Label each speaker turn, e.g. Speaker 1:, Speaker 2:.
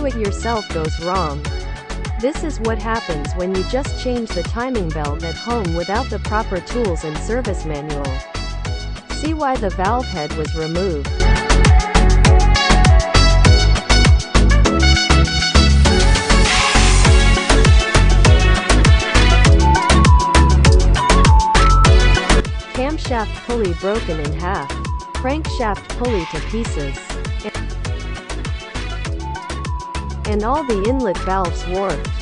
Speaker 1: do-it-yourself goes wrong. This is what happens when you just change the timing belt at home without the proper tools and service manual. See why the valve head was removed. Camshaft pulley broken in half. Crankshaft pulley to pieces. And all the inlet valves warped.